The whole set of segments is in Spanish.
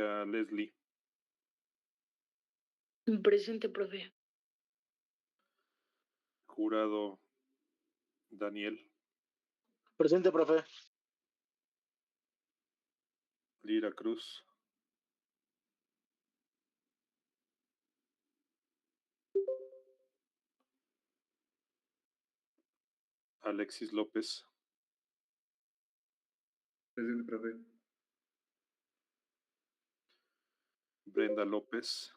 María Leslie. Presente, profe. Jurado Daniel. Presente, profe. Lira Cruz. Alexis López. Presente, profe. Brenda López.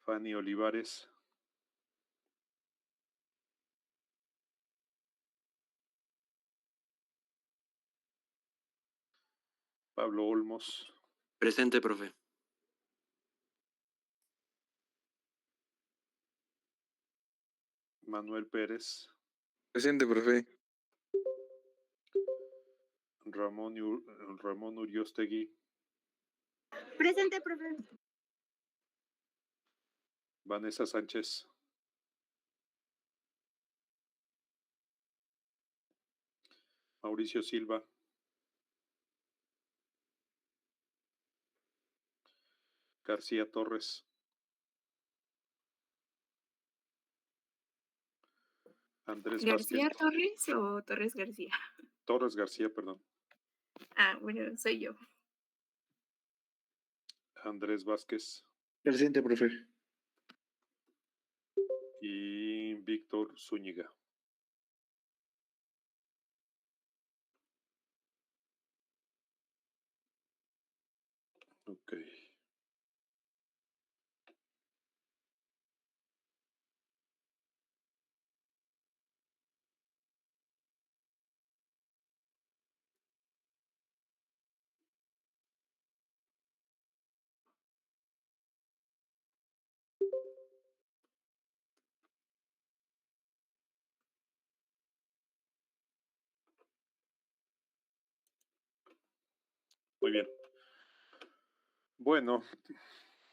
Fanny Olivares. Pablo Olmos. Presente, profe. Manuel Pérez. Presente, profe. Ramón Uriostegui. Presente, profe. Vanessa Sánchez. Mauricio Silva. García Torres. Andrés ¿García Vázquez. Torres o Torres García? Torres García, perdón. Ah, bueno, soy yo. Andrés Vázquez. Presente, profe. Y Víctor Zúñiga. Ok. Muy bien. Bueno,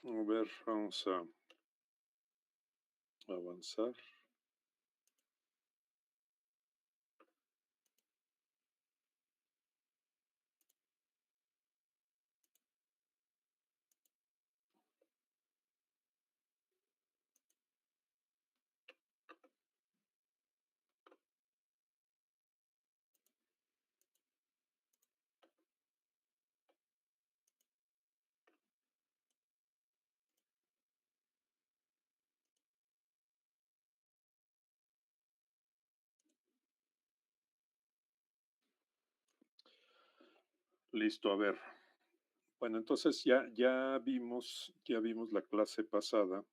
a ver, vamos a avanzar. Listo, a ver. Bueno, entonces ya vimos la clase pasada.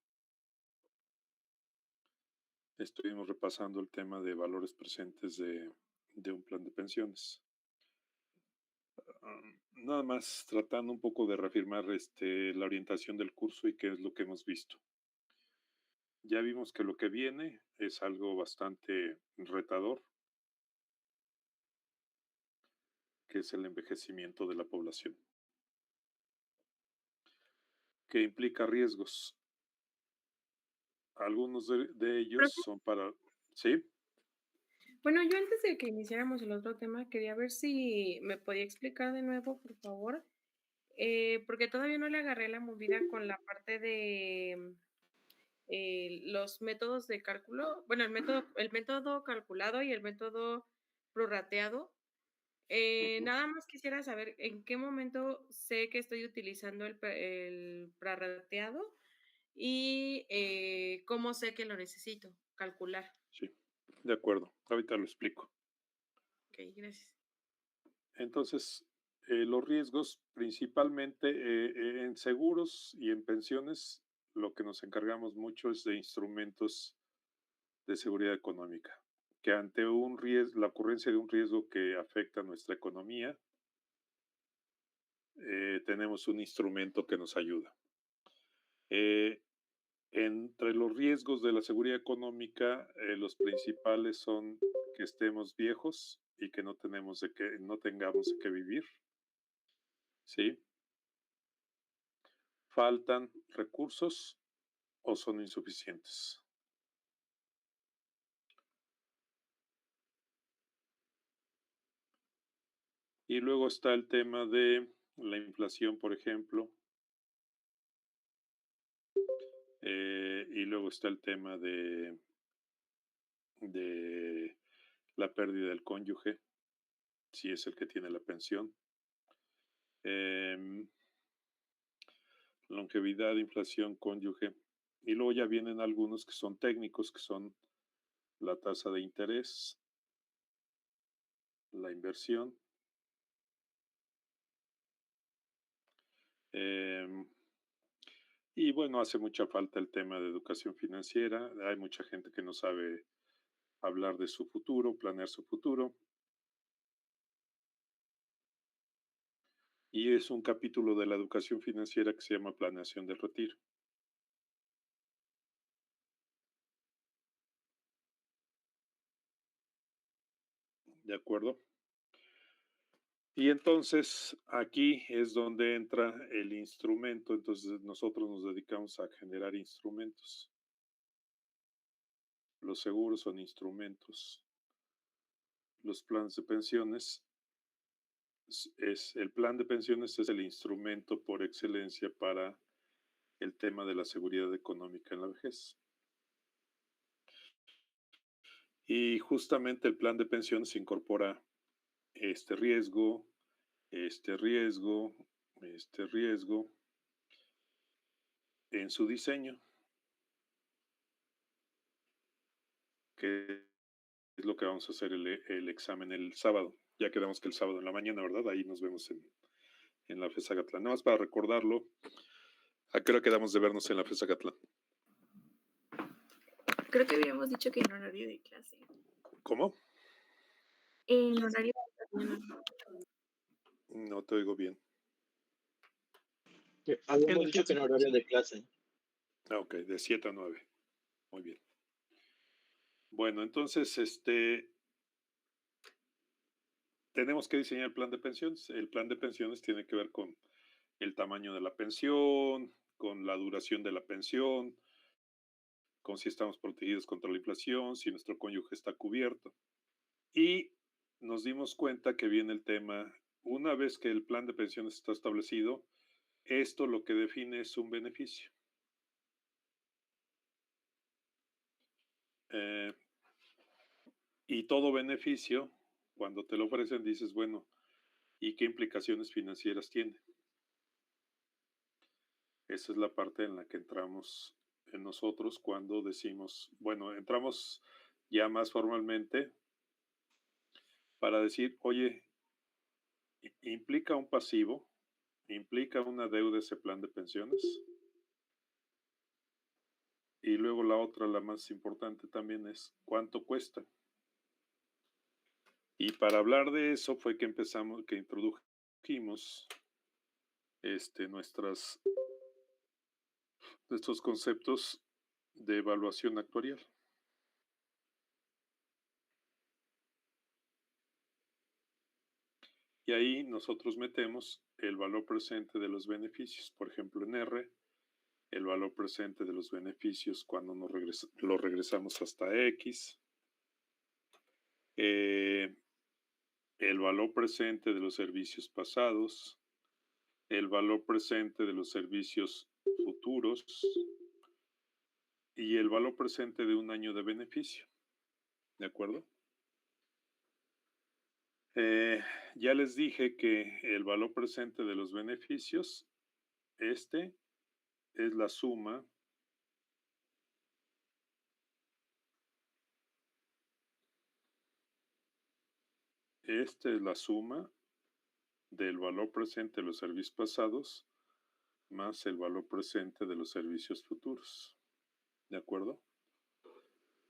Estuvimos repasando el tema de valores presentes de un plan de pensiones. Nada más tratando un poco de reafirmar la orientación del curso y qué es lo que hemos visto. Ya vimos que lo que viene es algo bastante retador, que es el envejecimiento de la población, que implica riesgos. Algunos de ellos son para... ¿Sí? Bueno, yo antes de que iniciáramos el otro tema, quería ver si me podía explicar de nuevo, por favor, porque todavía no le agarré la movida con la parte de los métodos de cálculo, bueno, el método calculado y el método prorrateado. Nada más quisiera saber en qué momento sé que estoy utilizando el prorrateado y cómo sé que lo necesito calcular. Sí, de acuerdo. Ahorita lo explico. Ok, gracias. Entonces, los riesgos principalmente en seguros y en pensiones, lo que nos encargamos mucho es de instrumentos de seguridad económica, que ante un riesgo, la ocurrencia de un riesgo que afecta a nuestra economía, tenemos un instrumento que nos ayuda. Entre los riesgos de la seguridad económica, los principales son que estemos viejos y que no tengamos de qué vivir, ¿sí? Faltan recursos o son insuficientes. Y luego está el tema de la inflación, por ejemplo. Y luego está el tema de la pérdida del cónyuge, si es el que tiene la pensión. Longevidad, inflación, cónyuge. Y luego ya vienen algunos que son técnicos, que son la tasa de interés, la inversión. Y bueno, hace mucha falta el tema de educación financiera. Hay mucha gente que no sabe hablar de su futuro, planear su futuro. Y es un capítulo de la educación financiera que se llama planeación del retiro. ¿De acuerdo? Y entonces aquí es donde entra el instrumento. Entonces nosotros nos dedicamos a generar instrumentos. Los seguros son instrumentos. Los planes de pensiones el plan de pensiones es el instrumento por excelencia para el tema de la seguridad económica en la vejez. Y justamente el plan de pensiones incorpora este riesgo, este riesgo, este riesgo en su diseño, que es lo que vamos a hacer el examen el sábado. Ya quedamos que el sábado en la mañana, ¿verdad? Ahí nos vemos en la FES Agatlán. Nada más para recordarlo, ¿a qué hora quedamos de vernos en la FES Agatlán? Creo que habíamos dicho que en horario de clase. ¿Cómo? En horario de mañana. No te oigo bien. Habíamos dicho que en horario de clase. Ok, de 7 a 9. Muy bien. Bueno, entonces, tenemos que diseñar el plan de pensiones. El plan de pensiones tiene que ver con el tamaño de la pensión, con la duración de la pensión, con si estamos protegidos contra la inflación, si nuestro cónyuge está cubierto. Y nos dimos cuenta que viene el tema, una vez que el plan de pensiones está establecido, esto lo que define es un beneficio. Y todo beneficio, cuando te lo ofrecen, dices, bueno, ¿y qué implicaciones financieras tiene? Esa es la parte en la que entramos en nosotros cuando decimos, bueno, entramos ya más formalmente para decir, oye, ¿implica un pasivo? ¿Implica una deuda ese plan de pensiones? Y luego la otra, la más importante también es, ¿cuánto cuesta? Y para hablar de eso fue que empezamos, que introdujimos nuestros conceptos de evaluación actuarial. Y ahí nosotros metemos el valor presente de los beneficios. Por ejemplo, en R, el valor presente de los beneficios cuando lo regresamos hasta X. El valor presente de los servicios pasados. El valor presente de los servicios futuros. Y el valor presente de un año de beneficio. ¿De acuerdo? Ya les dije que el valor presente de los beneficios, es la suma es la suma del valor presente de los servicios pasados más el valor presente de los servicios futuros. ¿De acuerdo?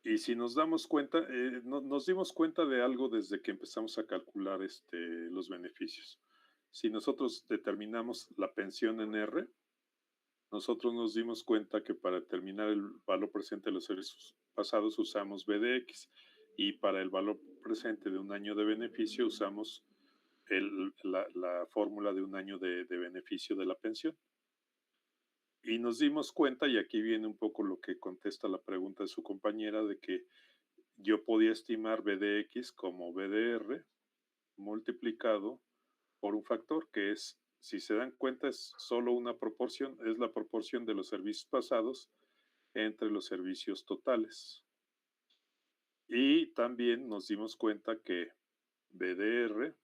Y si nos damos cuenta, nos dimos cuenta de algo desde que empezamos a calcular los beneficios. Si nosotros determinamos la pensión en R, nosotros nos dimos cuenta que para determinar el valor presente de los servicios pasados usamos B de X y para el valor presente de un año de beneficio usamos la fórmula de un año de beneficio de la pensión. Y nos dimos cuenta, y aquí viene un poco lo que contesta la pregunta de su compañera, de que yo podía estimar B de X como B de R multiplicado por un factor que es, si se dan cuenta, es solo una proporción, es la proporción de los servicios pasados entre los servicios totales. Y también nos dimos cuenta que BDR,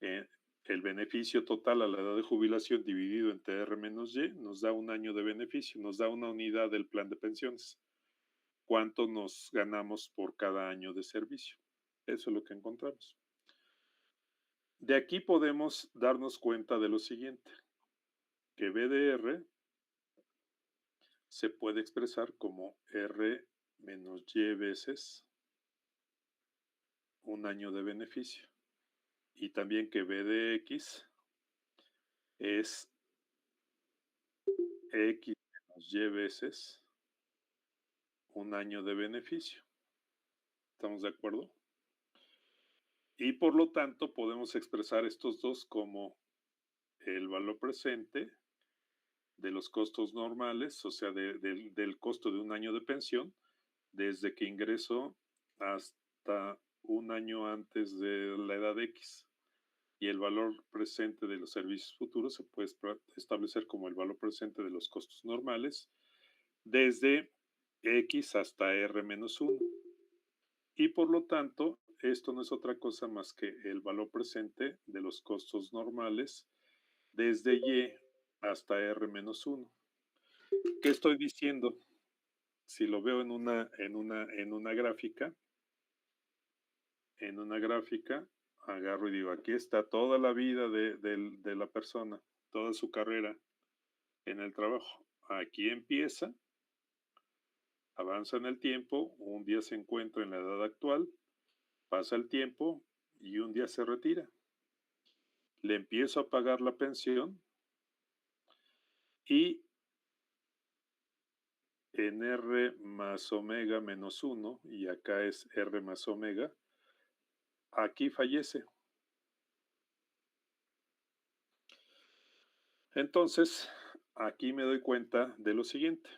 el beneficio total a la edad de jubilación dividido entre R menos Y, nos da un año de beneficio, nos da una unidad del plan de pensiones. ¿Cuánto nos ganamos por cada año de servicio? Eso es lo que encontramos. De aquí podemos darnos cuenta de lo siguiente, que BDR se puede expresar como R menos Y veces un año de beneficio. Y también que BDX es X menos Y veces un año de beneficio. ¿Estamos de acuerdo? Y por lo tanto podemos expresar estos dos como el valor presente de los costos normales, o sea, del costo de un año de pensión, desde que ingreso hasta un año antes de la edad X. Y el valor presente de los servicios futuros se puede establecer como el valor presente de los costos normales desde X hasta R menos 1. Y por lo tanto, esto no es otra cosa más que el valor presente de los costos normales desde Y hasta R menos 1. ¿Qué estoy diciendo? Si lo veo en una gráfica, agarro y digo, aquí está toda la vida de la persona, toda su carrera en el trabajo. Aquí empieza, avanza en el tiempo, un día se encuentra en la edad actual, pasa el tiempo y un día se retira. Le empiezo a pagar la pensión y en R más omega menos 1, y acá es R más omega, aquí fallece. Entonces, aquí me doy cuenta de lo siguiente,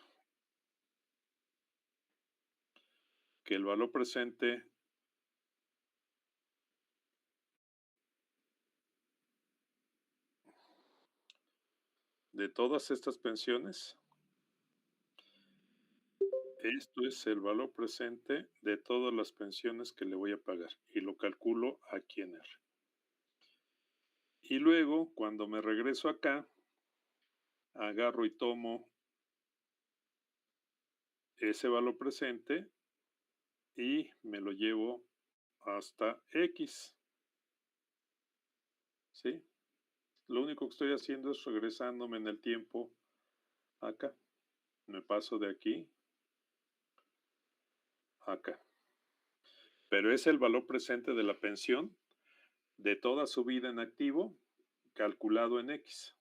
que el valor presente de todas estas pensiones, esto es el valor presente de todas las pensiones que le voy a pagar y lo calculo aquí en R. Y luego, cuando me regreso acá, agarro y tomo ese valor presente y me lo llevo hasta X. ¿Sí? Lo único que estoy haciendo es regresándome en el tiempo acá. Me paso de aquí a acá. Pero es el valor presente de la pensión de toda su vida en activo calculado en X.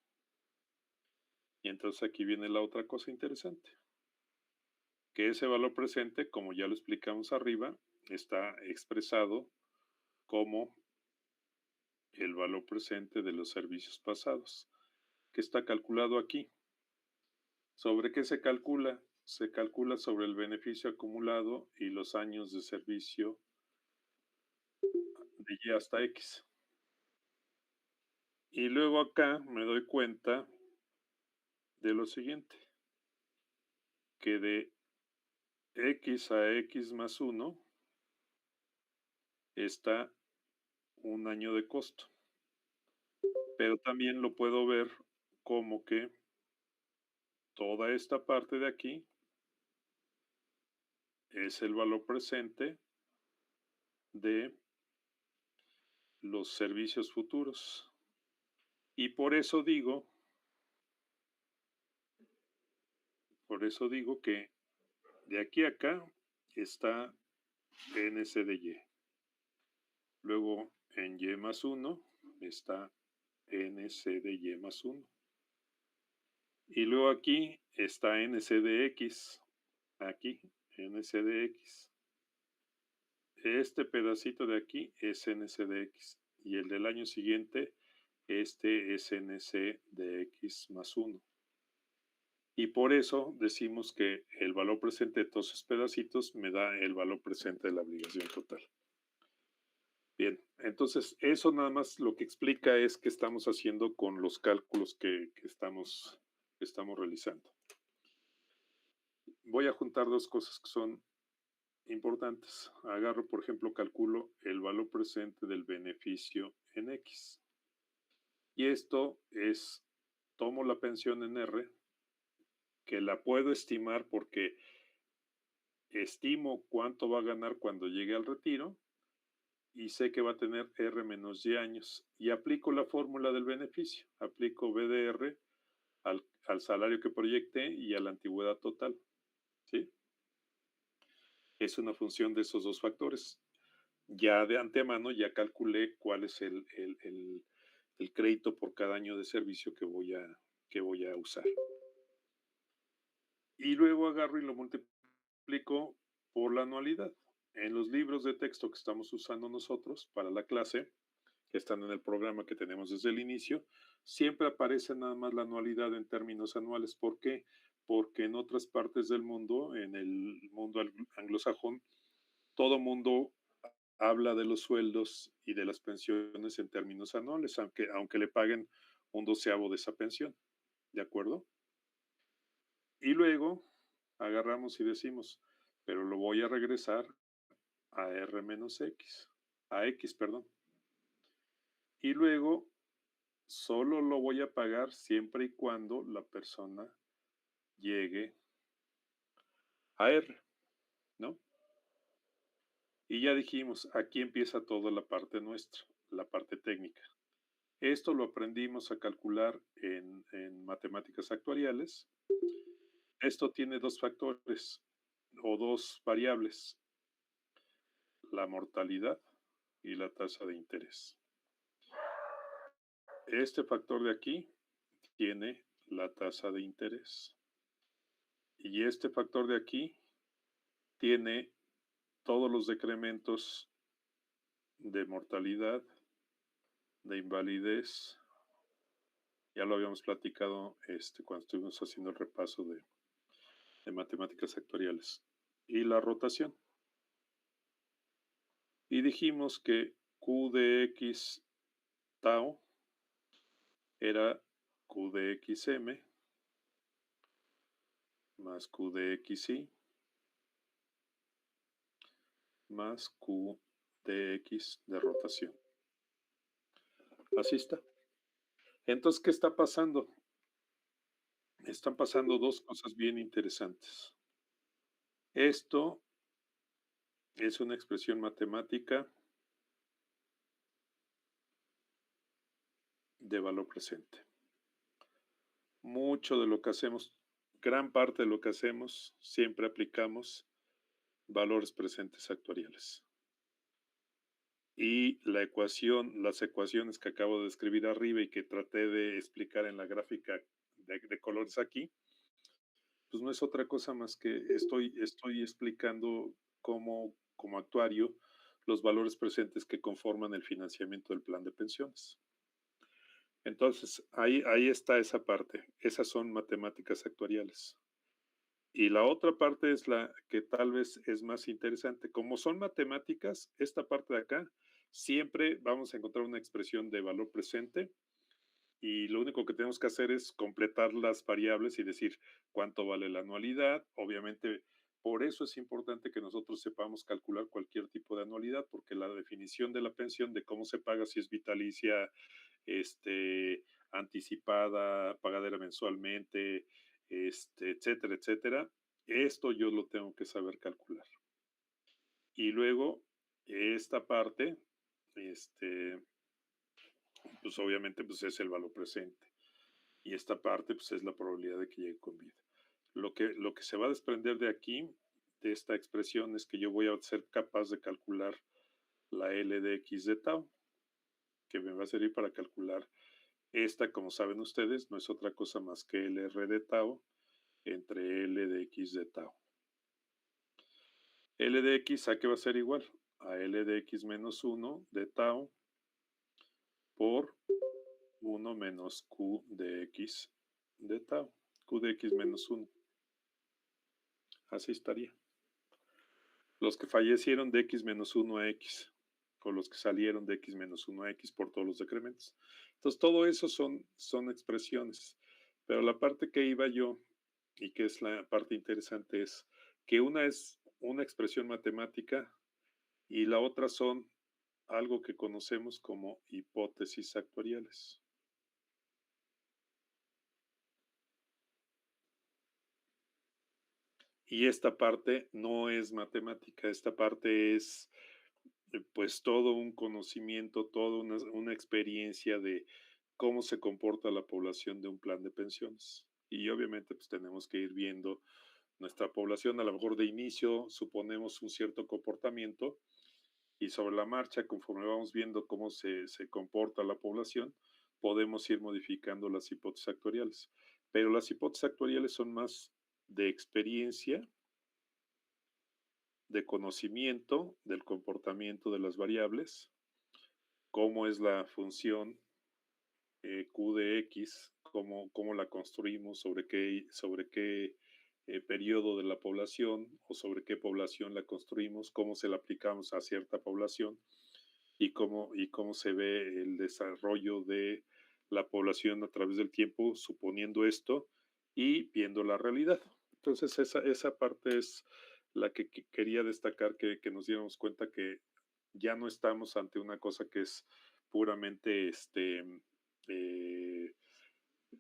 Y entonces aquí viene la otra cosa interesante. Que ese valor presente, como ya lo explicamos arriba, está expresado como el valor presente de los servicios pasados, que está calculado aquí. ¿Sobre qué se calcula? Se calcula sobre el beneficio acumulado y los años de servicio de Y hasta X. Y luego acá me doy cuenta de lo siguiente, que de X a X más 1 está un año de costo. Pero también lo puedo ver como que toda esta parte de aquí es el valor presente de los servicios futuros. Y por eso digo que de aquí a acá está NC de Y. Luego en Y más 1 está NC de Y más 1. Y luego aquí está NC de X. Aquí, NC de X. Este pedacito de aquí es NC de X. Y el del año siguiente, este es NC de X más 1. Y por eso decimos que el valor presente de todos esos pedacitos me da el valor presente de la obligación total. Bien, entonces Entonces, eso nada más lo que explica es qué estamos haciendo con los cálculos que estamos realizando. Voy a juntar dos cosas que son importantes. Agarro, por ejemplo, calculo el valor presente del beneficio en X. Y esto es, tomo la pensión en R, que la puedo estimar porque estimo cuánto va a ganar cuando llegue al retiro y sé que va a tener R menos Y años. Y aplico la fórmula del beneficio. Aplico B de R al salario que proyecté y a la antigüedad total. ¿Sí? Es una función de esos dos factores. Ya de antemano ya calculé cuál es el crédito por cada año de servicio que voy a usar. Y luego agarro y lo multiplico por la anualidad. En los libros de texto que estamos usando nosotros para la clase, que están en el programa que tenemos desde el inicio, siempre aparece nada más la anualidad en términos anuales. ¿Por qué? Porque en otras partes del mundo, en el mundo anglosajón, todo mundo habla de los sueldos y de las pensiones en términos anuales, aunque le paguen un 12avo de esa pensión. ¿De acuerdo? Y luego agarramos y decimos, pero lo voy a regresar a R menos X, a X, perdón. Y luego solo lo voy a pagar siempre y cuando la persona llegue a R, ¿no? Y ya dijimos, aquí empieza toda la parte nuestra, la parte técnica. Esto lo aprendimos a calcular en matemáticas actuariales. Esto tiene dos factores o dos variables, la mortalidad y la tasa de interés. Este factor de aquí tiene la tasa de interés. Y este factor de aquí tiene todos los decrementos de mortalidad, de invalidez. Ya lo habíamos platicado cuando estuvimos haciendo el repaso de matemáticas actuariales. Y la rotación. Y dijimos que Q de X tau era Q de XM más Q de XY más Q de X de rotación. Así está. Entonces, ¿qué está pasando? Están pasando dos cosas bien interesantes. Esto es una expresión matemática de valor presente. Mucho de lo que hacemos, gran parte de lo que hacemos, siempre aplicamos valores presentes actuariales. Y las ecuaciones que acabo de escribir arriba y que traté de explicar en la gráfica de colores aquí, pues no es otra cosa más que estoy explicando como actuario los valores presentes que conforman el financiamiento del plan de pensiones. Entonces, ahí está esa parte. Esas son matemáticas actuariales. Y la otra parte es la que tal vez es más interesante. Como son matemáticas, esta parte de acá, siempre vamos a encontrar una expresión de valor presente y lo único que tenemos que hacer es completar las variables y decir cuánto vale la anualidad. Obviamente, por eso es importante que nosotros sepamos calcular cualquier tipo de anualidad, porque la definición de la pensión, de cómo se paga, si es vitalicia, anticipada, pagadera mensualmente, etcétera, etcétera. Esto yo lo tengo que saber calcular. Y luego, esta parte, pues obviamente pues es el valor presente. Y esta parte pues es la probabilidad de que llegue con vida. Lo que se va a desprender de aquí, de esta expresión, es que yo voy a ser capaz de calcular la L de X de tau, que me va a servir para calcular esta, como saben ustedes, no es otra cosa más que el R de tau entre L de X de tau. L de X, ¿a qué va a ser igual? A L de X menos 1 de tau por 1 menos Q de X de tau. Q de X menos 1. Así estaría. Los que fallecieron de X menos 1 a X. con los que salieron de x-1 a x por todos los decrementos. Entonces, todo eso son expresiones. Pero la parte que iba yo, y que es la parte interesante, es que una es una expresión matemática y la otra son algo que conocemos como hipótesis actuariales. Y esta parte no es matemática, esta parte es pues todo un conocimiento, toda una experiencia de cómo se comporta la población de un plan de pensiones. Y obviamente pues tenemos que ir viendo nuestra población, a lo mejor de inicio suponemos un cierto comportamiento y sobre la marcha, conforme vamos viendo cómo se comporta la población, podemos ir modificando las hipótesis actuariales. Pero las hipótesis actuariales son más de experiencia, de conocimiento del comportamiento de las variables, cómo es la función Q de X, cómo la construimos, sobre qué periodo de la población o sobre qué población la construimos, cómo se la aplicamos a cierta población y cómo se ve el desarrollo de la población a través del tiempo, suponiendo esto y viendo la realidad. Entonces, esa parte es la que quería destacar, que nos diéramos cuenta que ya no estamos ante una cosa que es puramente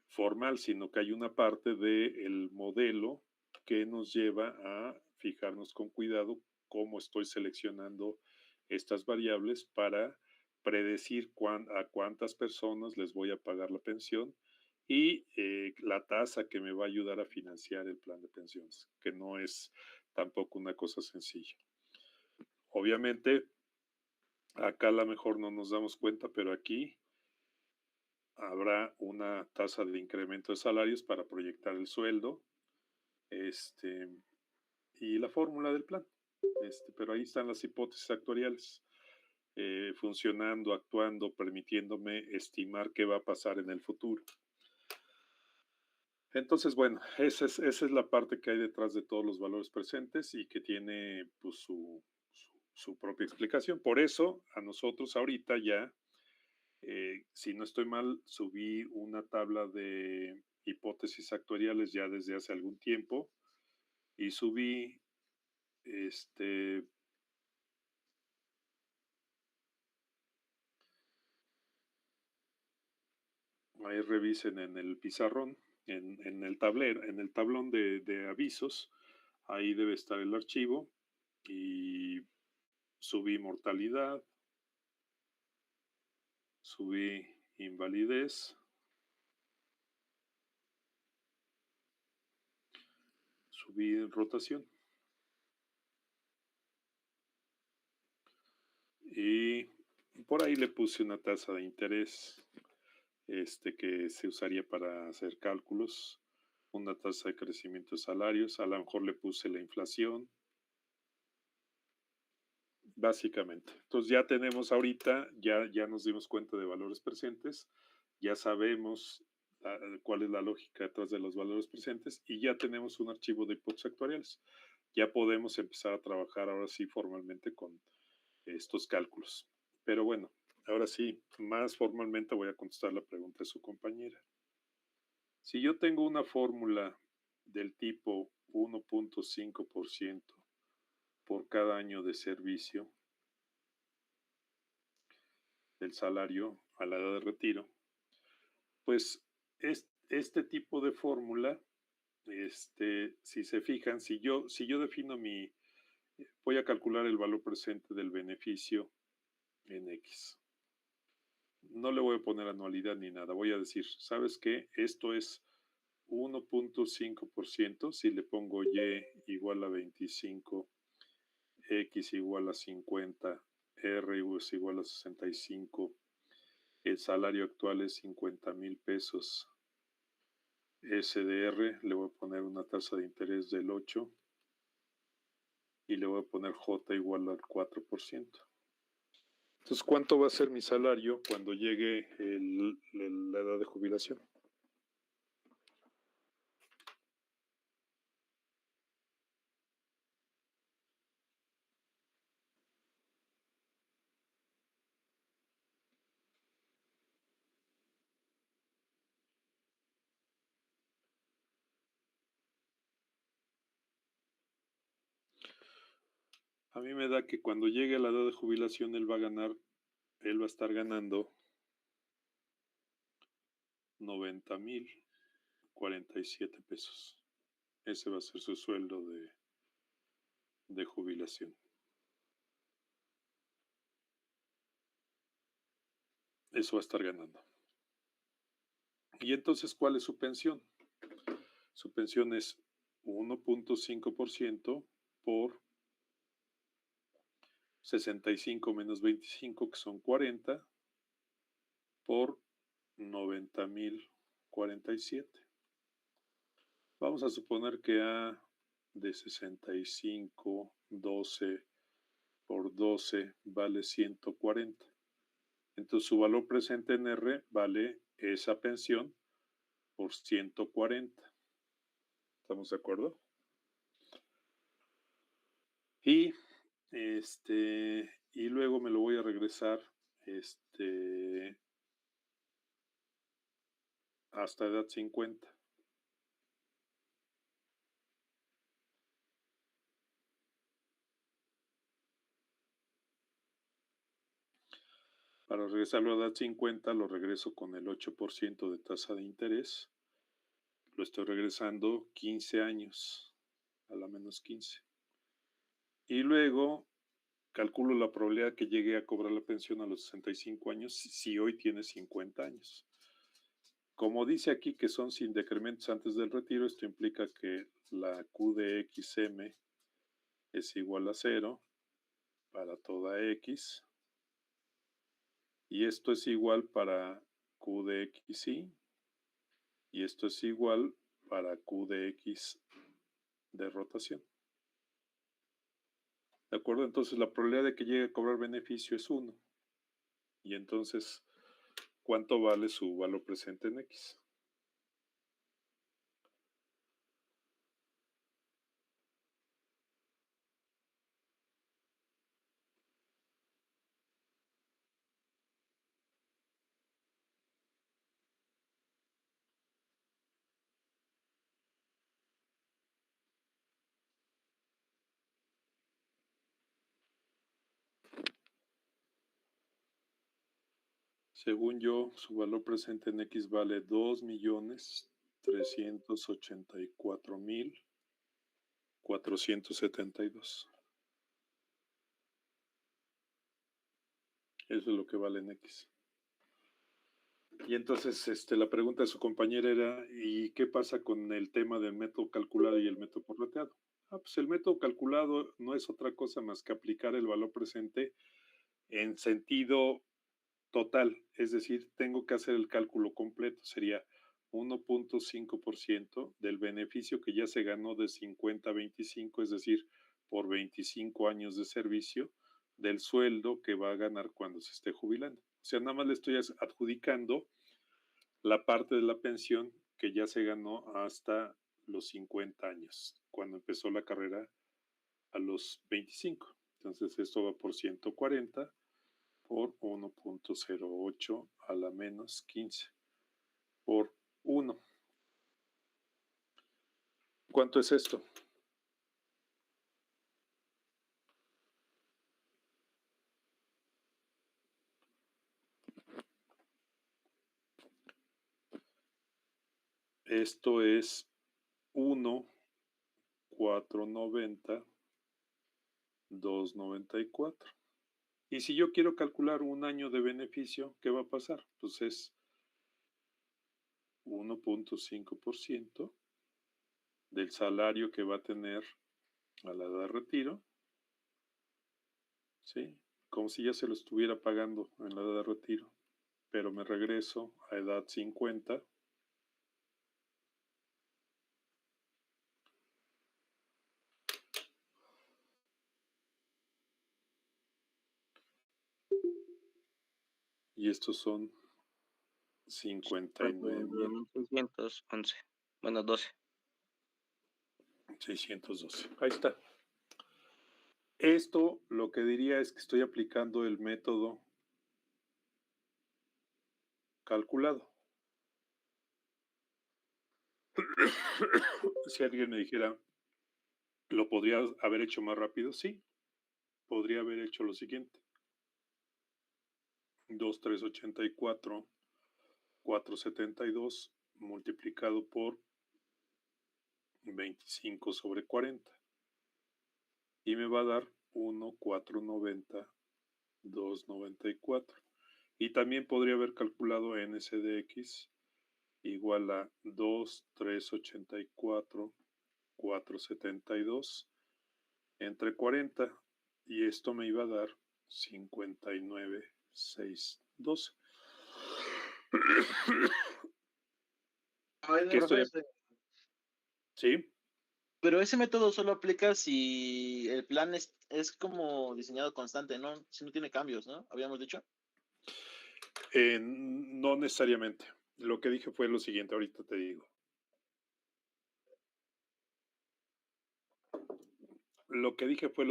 formal, sino que hay una parte del modelo que nos lleva a fijarnos con cuidado cómo estoy seleccionando estas variables para predecir a cuántas personas les voy a pagar la pensión y la tasa que me va a ayudar a financiar el plan de pensiones, que no es tampoco una cosa sencilla. Obviamente, acá a lo mejor no nos damos cuenta, pero aquí habrá una tasa de incremento de salarios para proyectar el sueldo, y la fórmula del plan. Pero ahí están las hipótesis actuariales, funcionando, actuando, permitiéndome estimar qué va a pasar en el futuro. Entonces, bueno, esa es la parte que hay detrás de todos los valores presentes y que tiene pues, su propia explicación. Por eso, a nosotros ahorita ya, si no estoy mal, subí una tabla de hipótesis actuariales ya desde hace algún tiempo y subí ahí revisen en el pizarrón, en el tablero, en el tablón de avisos, ahí debe estar el archivo y subí mortalidad, subí invalidez, subí rotación y por ahí le puse una tasa de interés que se usaría para hacer cálculos, una tasa de crecimiento de salarios, a lo mejor le puse la inflación, básicamente. Entonces ya tenemos ahorita, ya nos dimos cuenta de valores presentes, ya sabemos cuál es la lógica detrás de los valores presentes y ya tenemos un archivo de hipótesis actuariales. Ya podemos empezar a trabajar ahora sí formalmente con estos cálculos. Pero bueno, ahora sí, más formalmente voy a contestar la pregunta de su compañera. Si yo tengo una fórmula del tipo 1.5% por cada año de servicio del salario a la edad de retiro, pues este tipo de fórmula, si se fijan, si yo defino voy a calcular el valor presente del beneficio en X. No le voy a poner anualidad ni nada, voy a decir, ¿sabes qué? Esto es 1.5%, si le pongo Y igual a 25, X igual a 50, R es igual a 65, el salario actual es 50,000 pesos, SDR, le voy a poner una tasa de interés del 8 y le voy a poner J igual al 4%. Entonces, ¿cuánto va a ser mi salario cuando llegue la edad de jubilación? A mí me da que cuando llegue a la edad de jubilación, él va a estar ganando 90,047 pesos. Ese va a ser su sueldo de jubilación. Eso va a estar ganando. Y entonces, ¿cuál es su pensión? Su pensión es 1.5% por 65 menos 25, que son 40, por 90,047. Vamos a suponer que A de 65, 12 por 12 vale 140. Entonces su valor presente en R vale esa pensión por 140. ¿Estamos de acuerdo? Y luego me lo voy a regresar hasta edad 50. Para regresarlo a edad 50, lo regreso con el 8% de tasa de interés. Lo estoy regresando 15 años, a la menos 15. Y luego calculo la probabilidad que llegue a cobrar la pensión a los 65 años si hoy tiene 50 años. Como dice aquí que son sin decrementos antes del retiro, esto implica que la Q de XM es igual a 0 para toda X. Y esto es igual para Q de XY. Y esto es igual para Q de X de rotación. ¿De acuerdo? Entonces la probabilidad de que llegue a cobrar beneficio es 1. Y entonces, ¿cuánto vale su valor presente en X? Según yo, su valor presente en X vale 2,384,472. Eso es lo que vale en X. Y entonces la pregunta de su compañera era, ¿y qué pasa con el tema del método calculado y el método prorrateado? Pues el método calculado no es otra cosa más que aplicar el valor presente en sentido total, es decir, tengo que hacer el cálculo completo, sería 1.5% del beneficio que ya se ganó de 50 a 25, es decir, por 25 años de servicio, del sueldo que va a ganar cuando se esté jubilando. O sea, nada más le estoy adjudicando la parte de la pensión que ya se ganó hasta los 50 años, cuando empezó la carrera a los 25. Entonces esto va por 140 por 1.08 a la menos 15 por 1. ¿Cuánto es esto? Esto es 1,490, 294. Y si yo quiero calcular un año de beneficio, ¿qué va a pasar? Pues es 1.5% del salario que va a tener a la edad de retiro, ¿sí? Como si ya se lo estuviera pagando en la edad de retiro, pero me regreso a edad 50. Y estos son 59,000. 611. Bueno, 12. 612. Ahí está. Esto lo que diría es que estoy aplicando el método calculado. Si alguien me dijera, ¿lo podrías haber hecho más rápido? Sí, podría haber hecho lo siguiente. 2,384, 472 multiplicado por 25 sobre 40. Y me va a dar 1,490, 2,94. Y también podría haber calculado NCDX igual a 2,384, 472 entre 40. Y esto me iba a dar 59,612. Ay, ¿Qué estoy? profe, ¿Sí? pero ese método solo aplica si el plan es como diseñado constante, ¿no? Si no tiene cambios, ¿no? Habíamos dicho. No necesariamente. Lo que dije fue lo siguiente, ahorita te digo. Lo que dije fue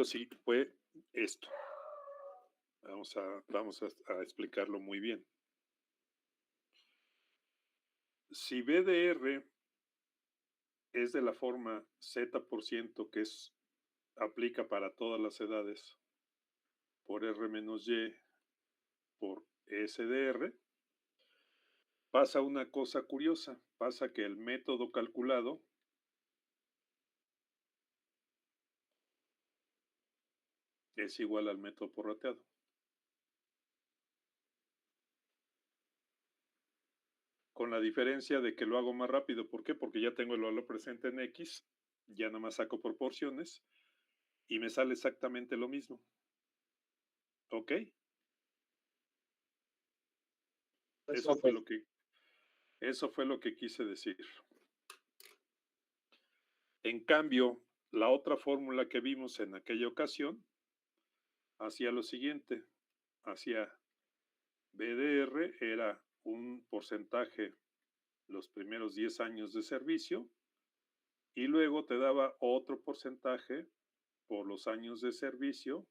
fue esto. Vamos a explicarlo muy bien. Si BDR es de la forma Z% que aplica para todas las edades por R menos Y por SDR, pasa una cosa curiosa. Pasa que el método calculado es igual al método prorrateado. Con la diferencia de que lo hago más rápido. ¿Por qué? Porque ya tengo el valor presente en X, ya nada más saco proporciones y me sale exactamente lo mismo. ¿Ok? Eso fue lo que quise decir. En cambio, la otra fórmula que vimos en aquella ocasión hacía lo siguiente. Hacía BDR, era un porcentaje los primeros 10 años de servicio y luego te daba otro porcentaje por los años de servicio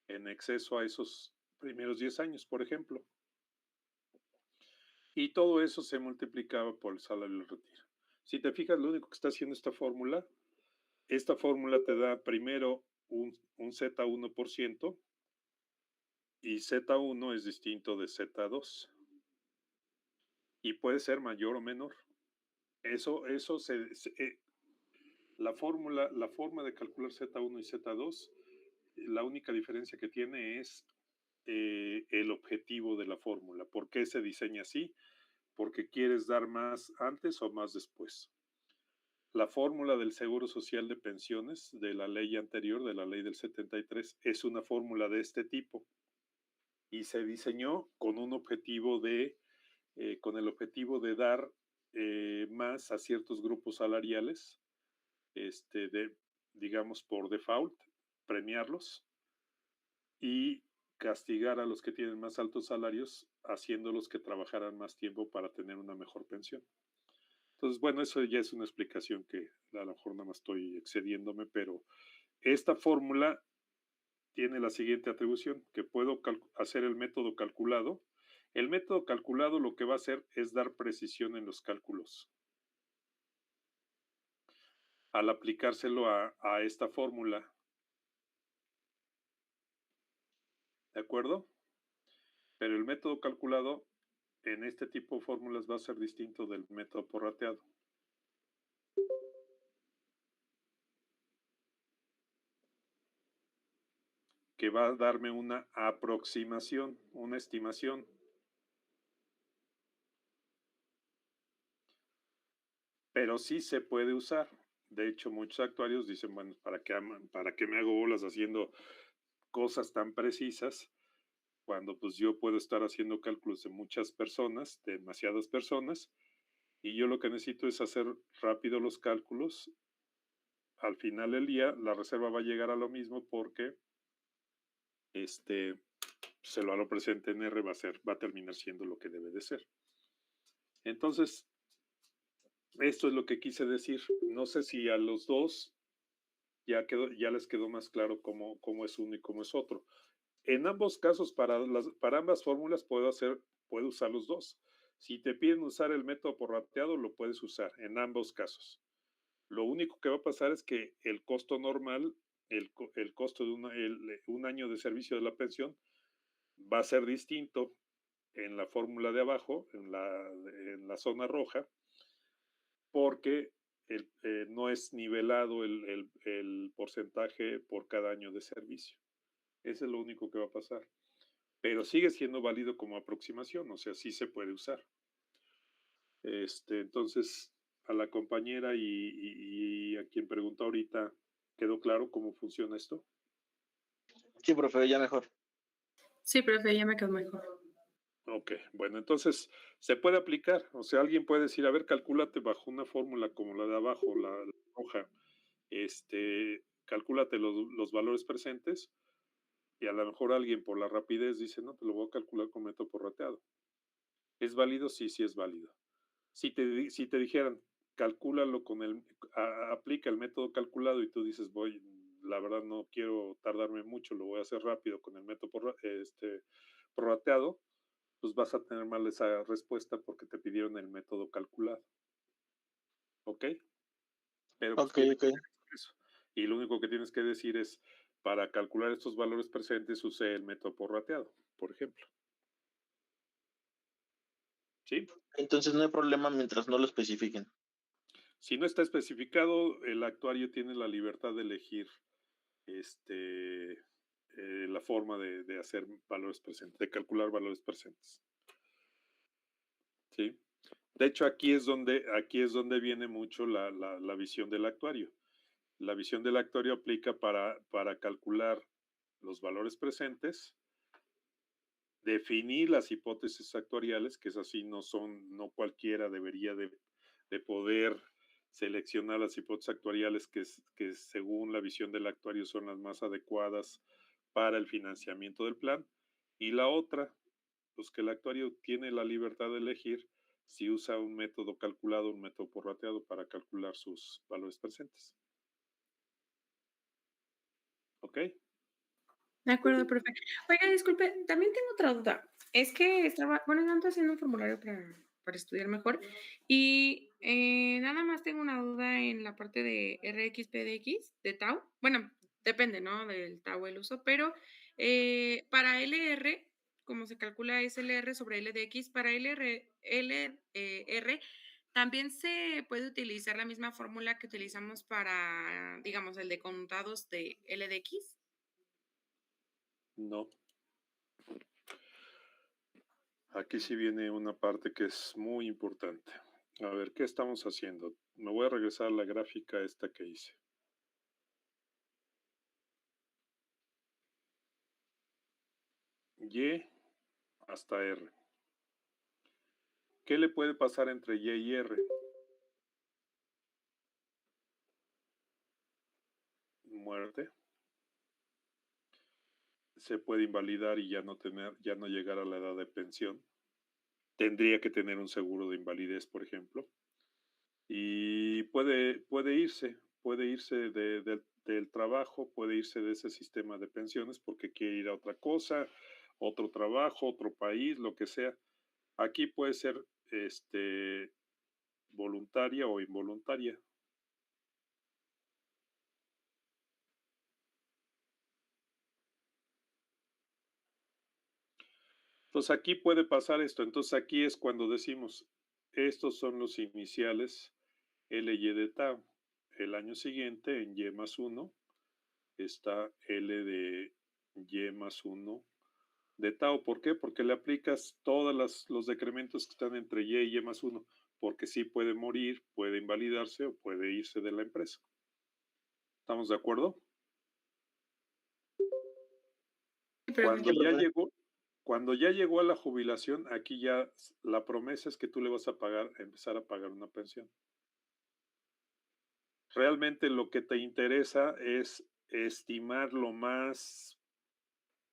en exceso a esos primeros 10 años, por ejemplo. Y todo eso se multiplicaba por el salario del retiro. Si te fijas, lo único que está haciendo esta fórmula te da primero un Z1% y Z1 es distinto de Z2. Y puede ser mayor o menor. La forma de calcular Z1 y Z2, la única diferencia que tiene es el objetivo de la fórmula. ¿Por qué se diseña así? Porque quieres dar más antes o más después. La fórmula del Seguro Social de Pensiones de la ley anterior, de la ley del 73, es una fórmula de este tipo y se diseñó con un objetivo con el objetivo de dar más a ciertos grupos salariales, digamos por default, premiarlos y castigar a los que tienen más altos salarios, haciéndolos que trabajaran más tiempo para tener una mejor pensión. Entonces, bueno, eso ya es una explicación que a lo mejor nada más estoy excediéndome, pero esta fórmula tiene la siguiente atribución, que puedo hacer el método calculado. El método calculado lo que va a hacer es dar precisión en los cálculos. Al aplicárselo a esta fórmula. ¿De acuerdo? Pero el método calculado en este tipo de fórmulas va a ser distinto del método prorrateado. Que va a darme una aproximación, una estimación. Pero sí se puede usar. De hecho, muchos actuarios dicen, bueno, ¿para qué me hago bolas haciendo cosas tan precisas? Cuando pues yo puedo estar haciendo cálculos de muchas personas, de demasiadas personas, y yo lo que necesito es hacer rápido los cálculos. Al final del día, la reserva va a llegar a lo mismo porque el valor presente en R va a terminar siendo lo que debe de ser. Entonces, esto es lo que quise decir. No sé si a los dos ya les quedó más claro cómo es uno y cómo es otro. En ambos casos, para ambas fórmulas puedo usar los dos. Si te piden usar el método prorrateado, lo puedes usar en ambos casos. Lo único que va a pasar es que el costo normal el costo de un año de servicio de la pensión va a ser distinto en la fórmula de abajo, en la zona roja, porque no es nivelado el porcentaje por cada año de servicio. Eso es lo único que va a pasar. Pero sigue siendo válido como aproximación, o sea, sí se puede usar. Entonces, a la compañera y a quien preguntó ahorita, ¿quedó claro cómo funciona esto? Sí, profe, ya mejor. Sí, profe, ya me quedó mejor. Ok, bueno, entonces se puede aplicar, o sea, alguien puede decir, a ver, calcúlate bajo una fórmula como la de abajo, la roja, calcúlate los valores presentes, y a lo mejor alguien por la rapidez dice, no, te lo voy a calcular con método prorrateado. ¿Es válido? Sí, sí es válido. Si te dijeran, calcúlalo aplica el método calculado y tú dices, la verdad no quiero tardarme mucho, lo voy a hacer rápido con el método prorrateado, pues vas a tener mal esa respuesta porque te pidieron el método calculado. ¿Ok? Pero pues, Ok. eso. Y lo único que tienes que decir es, para calcular estos valores presentes, usé el método prorrateado, por ejemplo. ¿Sí? Entonces no hay problema mientras no lo especifiquen. Si no está especificado, el actuario tiene la libertad de elegir la forma de hacer valores presentes, de calcular valores presentes. ¿Sí? De hecho, aquí es donde viene mucho la visión del actuario. La visión del actuario aplica para calcular los valores presentes, definir las hipótesis actuariales, que es así, no cualquiera debería de poder seleccionar las hipótesis actuariales que según la visión del actuario son las más adecuadas para el financiamiento del plan. Y la otra, pues que el actuario tiene la libertad de elegir si usa un método calculado, un método prorrateado para calcular sus valores presentes. ¿Ok? De acuerdo, profe. Oiga, disculpe, también tengo otra duda. Es que ando haciendo un formulario para estudiar mejor y nada más tengo una duda en la parte de RX-PDX, de Tau. Bueno, depende, ¿no? Del Tau el uso, pero para LR, como se calcula es LR sobre LDX, para LR, también se puede utilizar la misma fórmula que utilizamos para, digamos, el de conmutados de LDX. No. Aquí sí viene una parte que es muy importante. A ver, ¿qué estamos haciendo? Me voy a regresar a la gráfica esta que hice. Y hasta R. ¿Qué le puede pasar entre Y y R? Muerte. Se puede invalidar y ya no llegar a la edad de pensión. Tendría que tener un seguro de invalidez, por ejemplo. Y puede irse del trabajo, puede irse de ese sistema de pensiones porque quiere ir a otra cosa, otro trabajo, otro país, lo que sea. Aquí puede ser voluntaria o involuntaria. Entonces aquí puede pasar esto. Entonces aquí es cuando decimos, estos son los iniciales LY de tau. El año siguiente, en Y más 1, está L de Y más 1 de tau. ¿Por qué? Porque le aplicas todos los decrementos que están entre Y y Y más 1, porque sí puede morir, puede invalidarse o puede irse de la empresa. ¿Estamos de acuerdo? Cuando ya llegó a la jubilación, aquí ya la promesa es que tú le vas a empezar a pagar una pensión. Realmente lo que te interesa es estimar lo más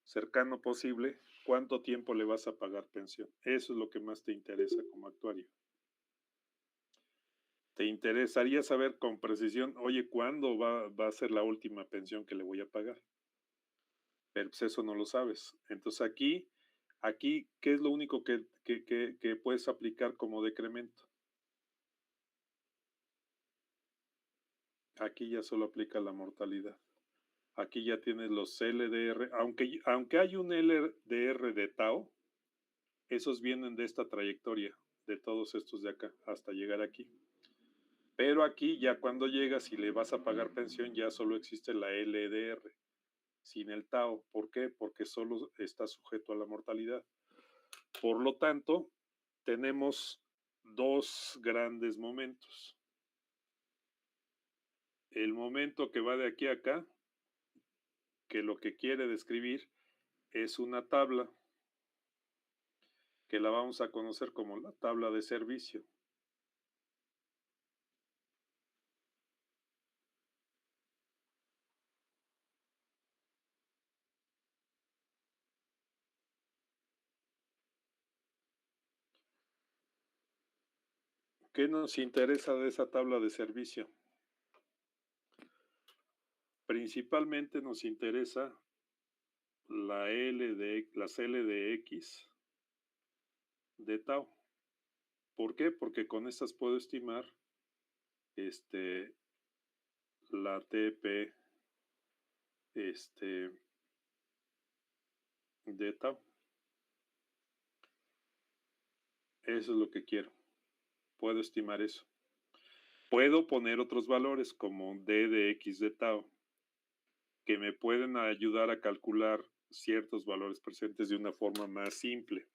cercano posible cuánto tiempo le vas a pagar pensión. Eso es lo que más te interesa como actuario. Te interesaría saber con precisión, oye, ¿cuándo va a ser la última pensión que le voy a pagar? Pero pues eso no lo sabes. Entonces aquí, ¿qué es lo único que puedes aplicar como decremento? Aquí ya solo aplica la mortalidad. Aquí ya tienes los LDR, aunque hay un LDR de Tau, esos vienen de esta trayectoria, de todos estos de acá, hasta llegar aquí. Pero aquí ya cuando llegas y le vas a pagar pensión, ya solo existe la LDR, sin el Tau. ¿Por qué? Porque solo está sujeto a la mortalidad. Por lo tanto, tenemos dos grandes momentos. El momento que va de aquí a acá, que lo que quiere describir es una tabla, que la vamos a conocer como la tabla de servicio. ¿Qué nos interesa de esa tabla de servicio? Principalmente nos interesa las L de X de Tau. ¿Por qué? Porque con estas puedo estimar la TP de Tau. Eso es lo que quiero. Puedo estimar eso. Puedo poner otros valores como D de X de Tau, que me pueden ayudar a calcular ciertos valores presentes de una forma más simple.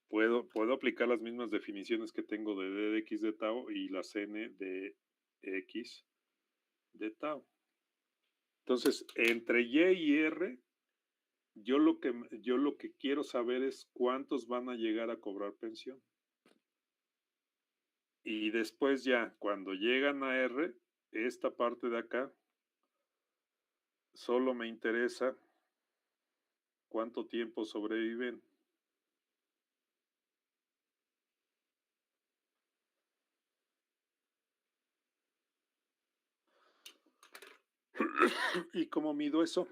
Puedo aplicar las mismas definiciones que tengo de D de X de Tau y las N de X de Tau. Entonces, entre Y y R, yo lo que quiero saber es cuántos van a llegar a cobrar pensión. Y después ya, cuando llegan a R, esta parte de acá, solo me interesa cuánto tiempo sobreviven. ¿Y cómo mido eso?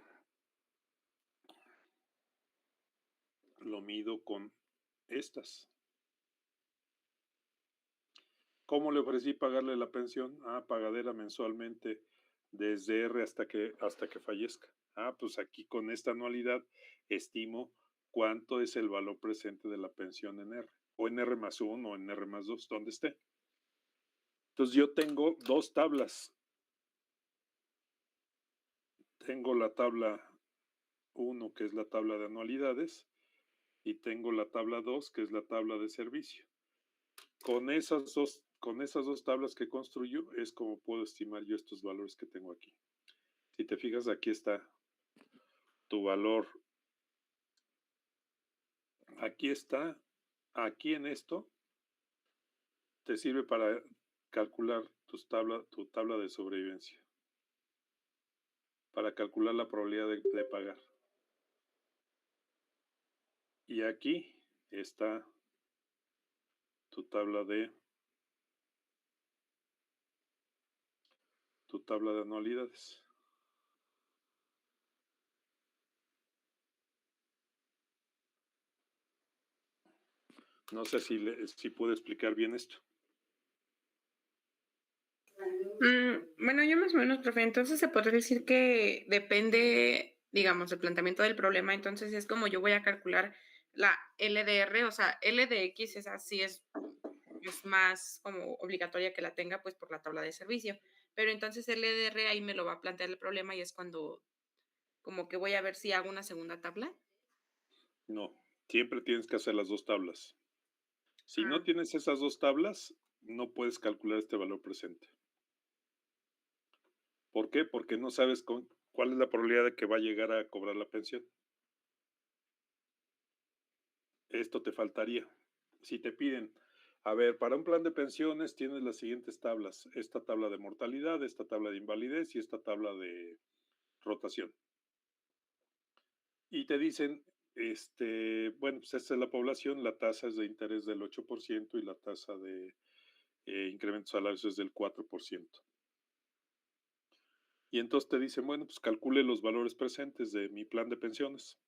Lo mido con estas. ¿Cómo le ofrecí pagarle la pensión? Pagadera mensualmente desde R hasta que fallezca. Pues aquí con esta anualidad estimo cuánto es el valor presente de la pensión en R, o en R más 1 o en R más 2, donde esté. Entonces yo tengo dos tablas. Tengo la tabla 1, que es la tabla de anualidades, y tengo la tabla 2, que es la tabla de servicio. Con esas dos tablas que construyo es como puedo estimar yo estos valores que tengo aquí. Si te fijas, aquí está tu valor. Aquí está, aquí en esto, te sirve para calcular tu tabla de sobrevivencia. Para calcular la probabilidad de pagar. Y aquí está tu tabla de anualidades. No sé si puedo explicar bien esto. Bueno, yo más o menos, profe, entonces se podría decir que depende, digamos, del planteamiento del problema, entonces es como yo voy a calcular la LDR, o sea, LDX es así, es más como obligatoria que la tenga pues por la tabla de servicio, pero entonces LDR ahí me lo va a plantear el problema y es cuando como que voy a ver si hago una segunda tabla. No, siempre tienes que hacer las dos tablas. Si no tienes esas dos tablas, no puedes calcular este valor presente. ¿Por qué? Porque no sabes cuál es la probabilidad de que va a llegar a cobrar la pensión. Esto te faltaría. Si te piden, a ver, para un plan de pensiones tienes las siguientes tablas. Esta tabla de mortalidad, esta tabla de invalidez y esta tabla de rotación. Y te dicen, bueno, pues esta es la población, la tasa es de interés del 8% y la tasa de incremento de salarios es del 4%. Y entonces te dicen, bueno, pues calcule los valores presentes de mi plan de pensiones.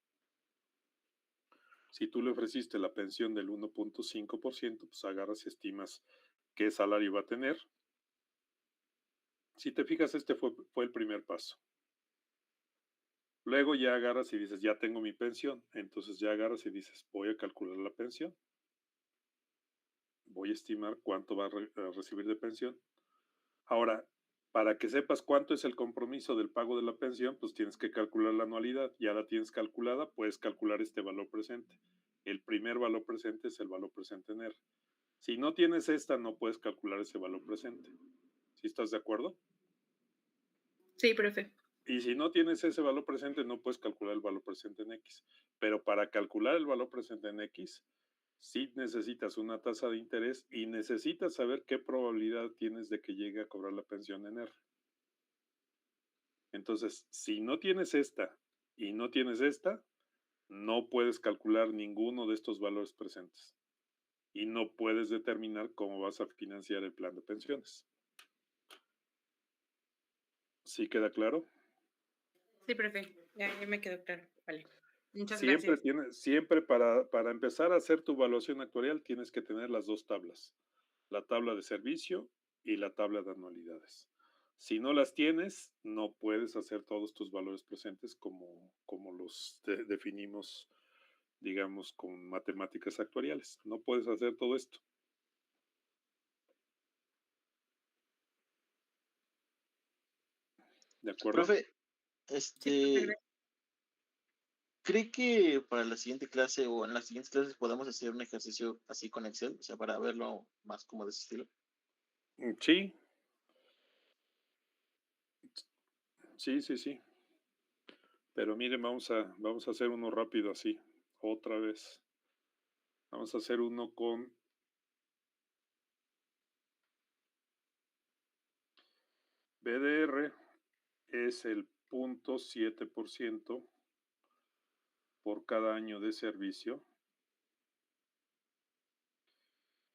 Si tú le ofreciste la pensión del 1.5%, pues agarras y estimas qué salario va a tener. Si te fijas, este fue el primer paso. Luego ya agarras y dices, ya tengo mi pensión. Entonces ya agarras y dices, voy a calcular la pensión. Voy a estimar cuánto va a recibir de pensión. Ahora, para que sepas cuánto es el compromiso del pago de la pensión, pues tienes que calcular la anualidad. Ya la tienes calculada, puedes calcular este valor presente. El primer valor presente es el valor presente en R. Si no tienes esta, no puedes calcular ese valor presente. ¿Sí estás de acuerdo? Sí, profe. Y si no tienes ese valor presente, no puedes calcular el valor presente en X. Pero para calcular el valor presente en X, sí necesitas una tasa de interés y necesitas saber qué probabilidad tienes de que llegue a cobrar la pensión en R. Entonces, si no tienes esta y no tienes esta, no puedes calcular ninguno de estos valores presentes. Y no puedes determinar cómo vas a financiar el plan de pensiones. ¿Sí queda claro? Sí, profe. Ya me quedó claro. Vale. Muchas Siempre gracias. siempre para empezar a hacer tu evaluación actuarial tienes que tener las dos tablas, la tabla de servicio y la tabla de anualidades. Si no las tienes, no puedes hacer todos tus valores presentes como los definimos, digamos, con matemáticas actuariales. No puedes hacer todo esto. ¿De acuerdo? Profe, Sí, profe, gracias. ¿cree que para la siguiente clase o en las siguientes clases podamos hacer un ejercicio así con Excel? O sea, para verlo más como de ese estilo. Sí, sí. Pero miren, vamos a hacer uno rápido así, otra vez. Vamos a hacer uno con BDR, es el 0.7% por cada año de servicio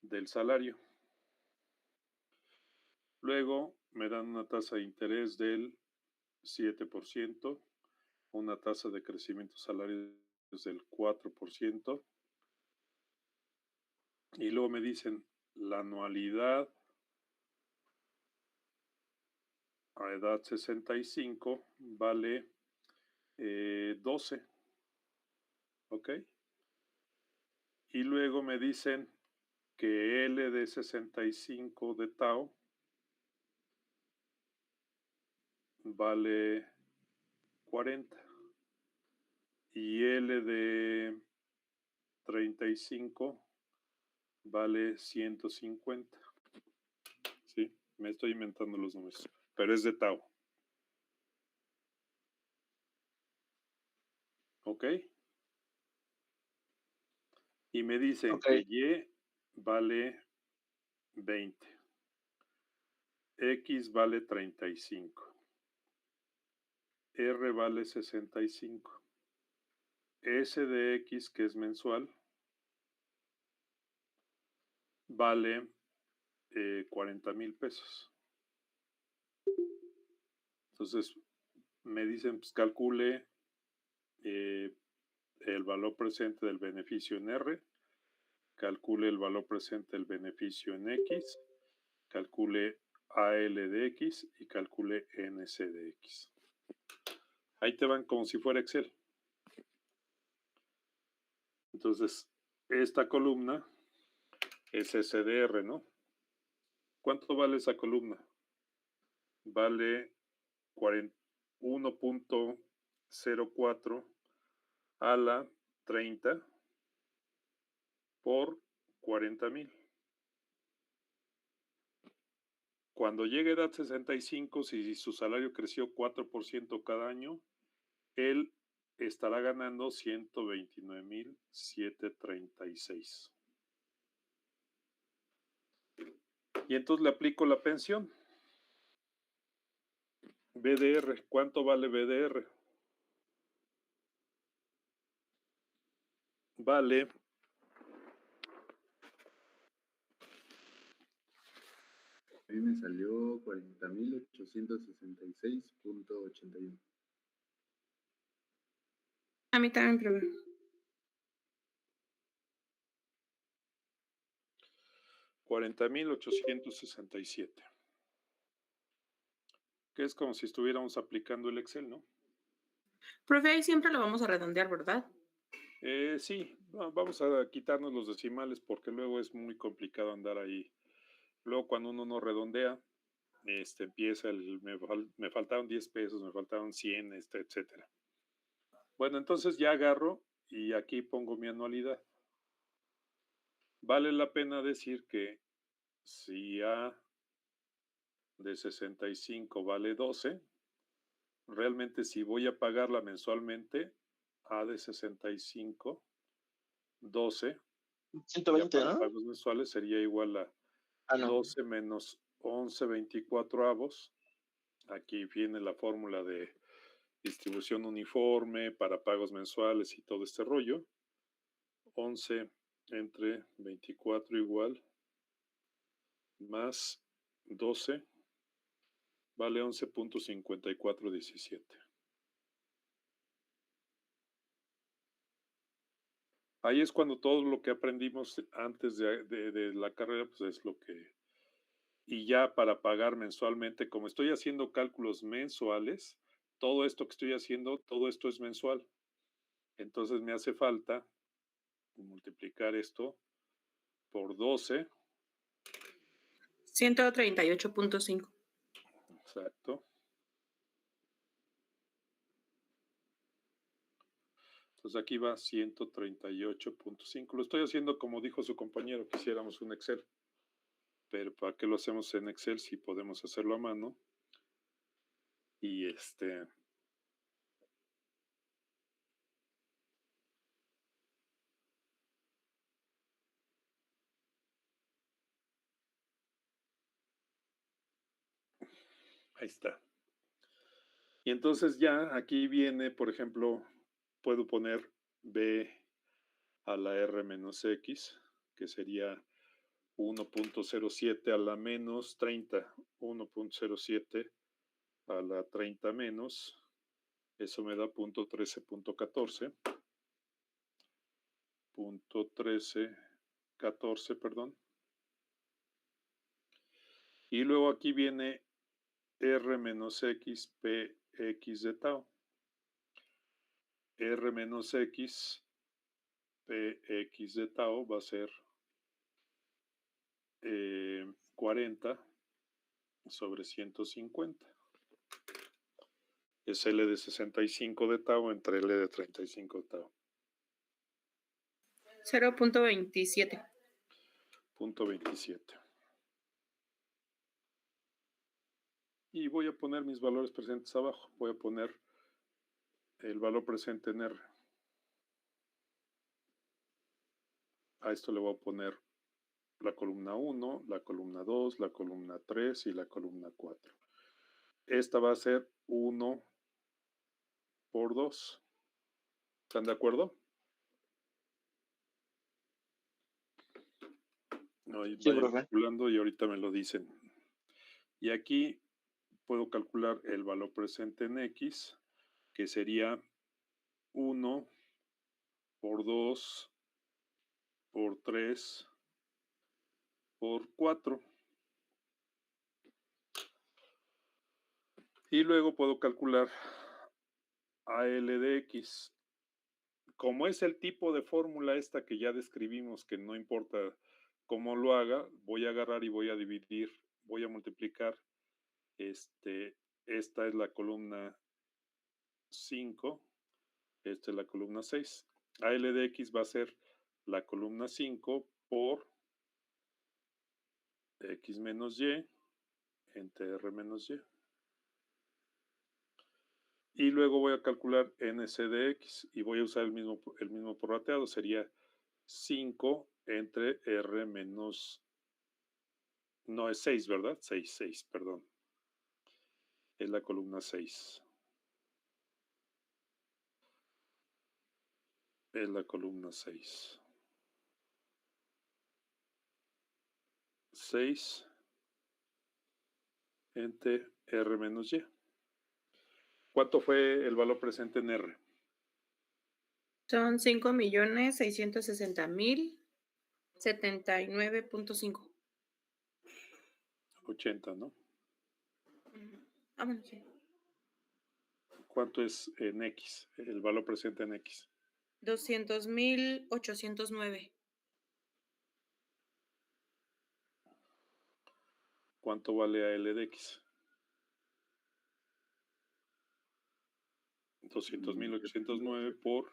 del salario. Luego me dan una tasa de interés del 7%, una tasa de crecimiento salario del 4%, y luego me dicen la anualidad a edad 65 vale 12, ¿ok? Y luego me dicen que L de 65 de Tau vale 40 y L de 35 vale 150. Sí, me estoy inventando los números, pero es de Tau. ¿Ok? Y me dicen que Y vale 20. X vale 35. R vale 65. S de X, que es mensual, vale 40,000 pesos. Entonces, me dicen, pues calcule el valor presente del beneficio en R, calcule el valor presente del beneficio en X, calcule AL de X y calcule NC de X. Ahí te van como si fuera Excel. Entonces, esta columna es SDR, ¿no? ¿Cuánto vale esa columna? Vale 1.04 a la 30 por 40,000. Cuando llegue a edad 65, si su salario creció 4% cada año, él estará ganando 129,736. Y entonces le aplico la pensión. BDR, ¿cuánto vale BDR? Vale A mí me salió 40,866.81. A mí también, profe. 40,867. Que es como si estuviéramos aplicando el Excel, ¿no? Profe, ahí siempre lo vamos a redondear, ¿verdad? Sí, vamos a quitarnos los decimales porque luego es muy complicado andar ahí. Luego cuando uno no redondea, empieza me faltaron 10 pesos, me faltaron 100, etcétera. Bueno, entonces ya agarro y aquí pongo mi anualidad. Vale la pena decir que si A de 65 vale 12, realmente si voy a pagarla mensualmente, A de 65, 12, ya 120, para ¿no? pagos mensuales sería igual a Ah, no. 12 menos 11/24. Aquí viene la fórmula de distribución uniforme para pagos mensuales y todo este rollo. 11 entre 24 igual más 12 vale 11.5417. Ahí es cuando todo lo que aprendimos antes de la carrera, pues es lo que... Y ya para pagar mensualmente, como estoy haciendo cálculos mensuales, todo esto que estoy haciendo, todo esto es mensual. Entonces me hace falta multiplicar esto por 12. 138.5. Exacto. Entonces aquí va 138.5. Lo estoy haciendo como dijo su compañero, que hiciéramos un Excel. Pero ¿para qué lo hacemos en Excel si podemos hacerlo a mano? Y ahí está. Y entonces ya aquí viene, por ejemplo, puedo poner B a la R menos X, que sería 1.07 a la menos 30, 1.07 a la 30 menos, eso me da punto 13.14, punto 13.14, perdón. Y luego aquí viene R menos X, PX de tau. R menos X, PX de tau va a ser 40 sobre 150. Es L de 65 de tau entre L de 35 de tau. 0.27. Punto 27. Y voy a poner mis valores presentes abajo. Voy a poner el valor presente en R. A esto le voy a poner la columna 1, la columna 2, la columna 3 y la columna 4. Esta va a ser 1 por 2. ¿Están de acuerdo? Ahí Sí, vayan profe. calculando y ahorita me lo dicen. Y aquí puedo calcular el valor presente en X, que sería 1 por 2 por 3 por 4. Y luego puedo calcular AL de X. Como es el tipo de fórmula esta que ya describimos, que no importa cómo lo haga, voy a agarrar y voy a dividir, voy a multiplicar. Esta es la columna 5, esta es la columna 6. AL de X va a ser la columna 5 por X menos Y entre R menos Y. Y luego voy a calcular NC de X y voy a usar el mismo prorrateado. Sería 5 entre R menos... No, es 6, ¿verdad? 6, perdón. Es la columna 6. Es la columna 6. 6 entre R menos Y. ¿Cuánto fue el valor presente en R? Son 5.660.079.5. 80, ¿no? Ah, bueno, sí. ¿Cuánto es en X? El valor presente en X. 200,809. ¿Cuánto vale a L de X? 200,809 por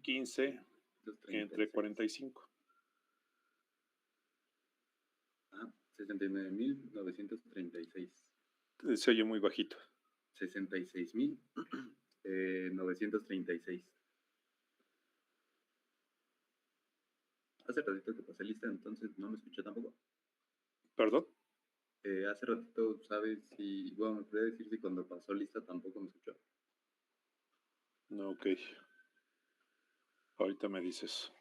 15 entre 45. 69,936. Se oye muy bajito. 66,936. Hace ratito que pasé lista, entonces no me escuché tampoco. ¿Perdón? Hace ratito, ¿sabes si, bueno, me podría decir si cuando pasó lista tampoco me escuchó? No, ok. Ahorita me dices.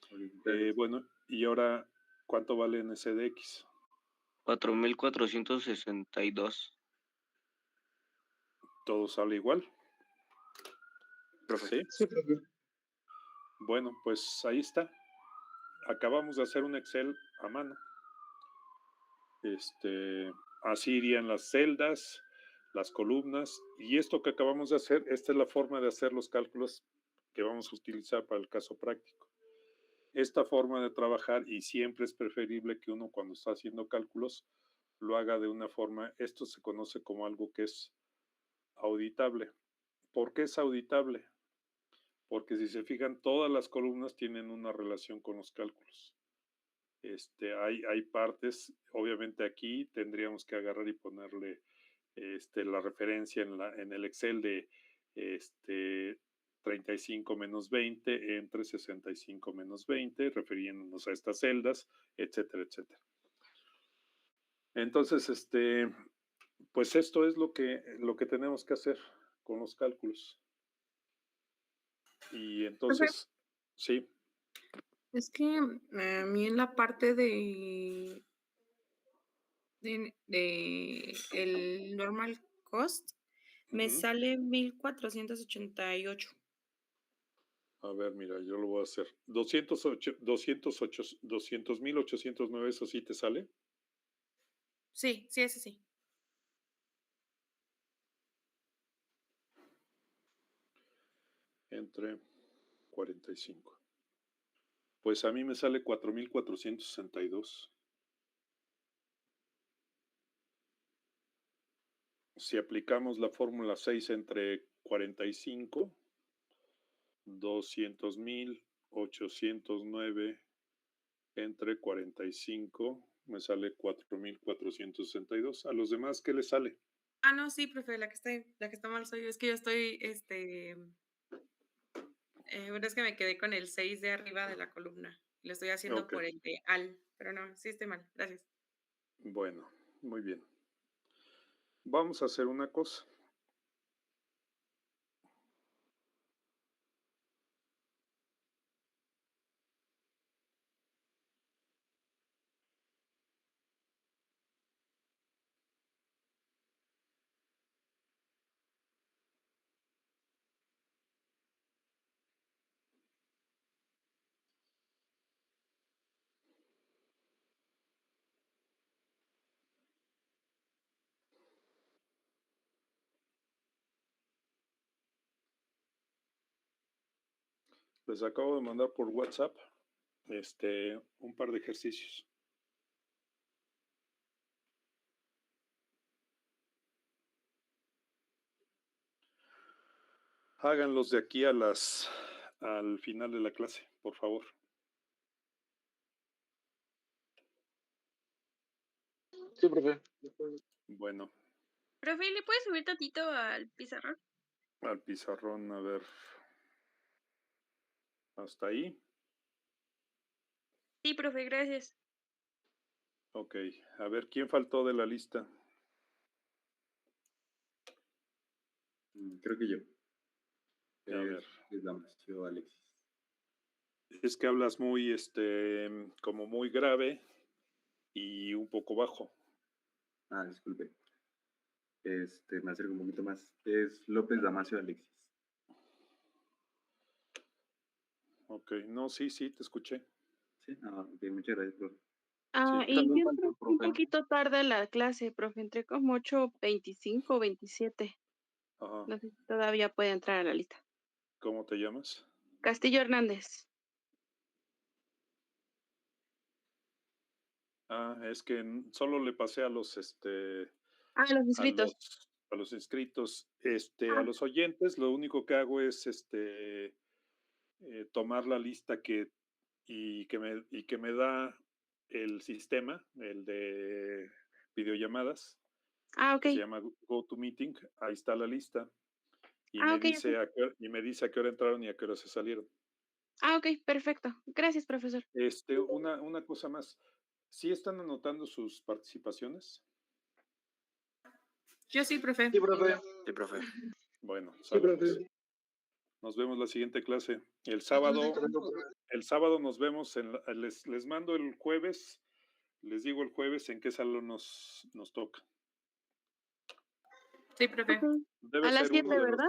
Gracias. Bueno, y ahora, ¿cuánto vale en ese de X? 4,462. ¿Todo sale igual? Profe. Sí. Sí, profe. Bueno, pues ahí está. Acabamos de hacer un Excel a mano. Así irían las celdas, las columnas, y esto que acabamos de hacer, esta es la forma de hacer los cálculos que vamos a utilizar para el caso práctico. Esta forma de trabajar, y siempre es preferible que uno cuando está haciendo cálculos lo haga de una forma, esto se conoce como algo que es auditable. ¿Por qué es auditable? Porque si se fijan, todas las columnas tienen una relación con los cálculos. Hay partes, obviamente aquí tendríamos que agarrar y ponerle la referencia en el Excel de 35 menos 20 entre 65 menos 20, refiriéndonos a estas celdas, etcétera, etcétera. Entonces, pues esto es lo que tenemos que hacer con los cálculos. Y entonces, sí. Es que a mí en la parte de el normal cost me Ujú. sale 1,488. A ver, mira, yo lo voy a hacer. 200,809, ¿eso sí te sale? Sí, ese sí. Entre 45. Pues a mí me sale 4,462. Si aplicamos la fórmula 6 entre 45, 200,809 entre 45, me sale 4,462. ¿A los demás qué les sale? Ah, no, sí, profe, la que está mal soy yo. Es que yo estoy, bueno, es que me quedé con el 6 de arriba de la columna. Lo estoy haciendo Ok. por el de al, pero no, sí estoy mal. Gracias. Bueno, muy bien. Vamos a hacer una cosa. Les acabo de mandar por WhatsApp un par de ejercicios. Háganlos de aquí al final de la clase, por favor. Sí, profe. Bueno, Profe, ¿le puedes subir tantito al pizarrón? al pizarrón, a ver. Hasta ahí. Sí, profe, gracias. Ok, a ver, ¿quién faltó de la lista? Creo que yo. A ver. Es Damasio Alexis. Es que hablas muy, como muy grave y un poco bajo. Disculpe. Me acerco un poquito más. Es López Damasio Alexis. Ok, no, sí, te escuché. Sí, ok, muchas gracias, profe. Ah, Sí. y También yo falta entré el un profe. poquito tarde a la clase, profe. Entré como 8:25 o 27. Ajá. No sé si todavía puede entrar a la lista. ¿Cómo te llamas? Castillo Hernández. Es que solo le pasé a los Los a inscritos. a los inscritos. A Ah, los oyentes, lo único que hago es tomar la lista y que me da el sistema, el de videollamadas, ok. que se llama GoToMeeting. Ahí está la lista. Y Ok, me ok. dice a qué hora entraron y a qué hora se salieron. Ok, perfecto. Gracias, profesor. Una cosa más. ¿Sí están anotando sus participaciones? Yo sí, profe. Sí, profe. Sí, profe. Bueno, Sí, sale, pues. profe. Nos vemos la siguiente clase. El Hasta sábado luego, profe. nos vemos. Les mando el jueves. Les digo el jueves en qué salón nos toca. Sí, profe. Ok. Debe A las ser 7, uno de ¿verdad?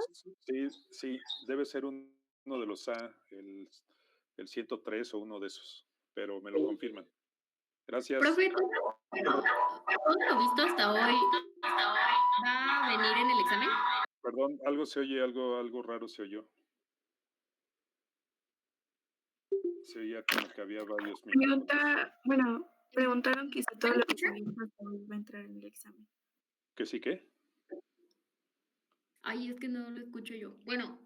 sí, debe ser uno de los el 103 o uno de esos, pero me lo confirman. Gracias. Profe, ¿todo lo visto hasta hoy va a venir en el examen? Perdón, algo se oye, algo raro se oyó. Se oía como que había varios micrófonos. Preguntaron que si todo ¿Me lo que escucha? se hizo hasta hoy va a entrar en el examen. ¿Que sí qué? Ay, es que no lo escucho yo. Bueno,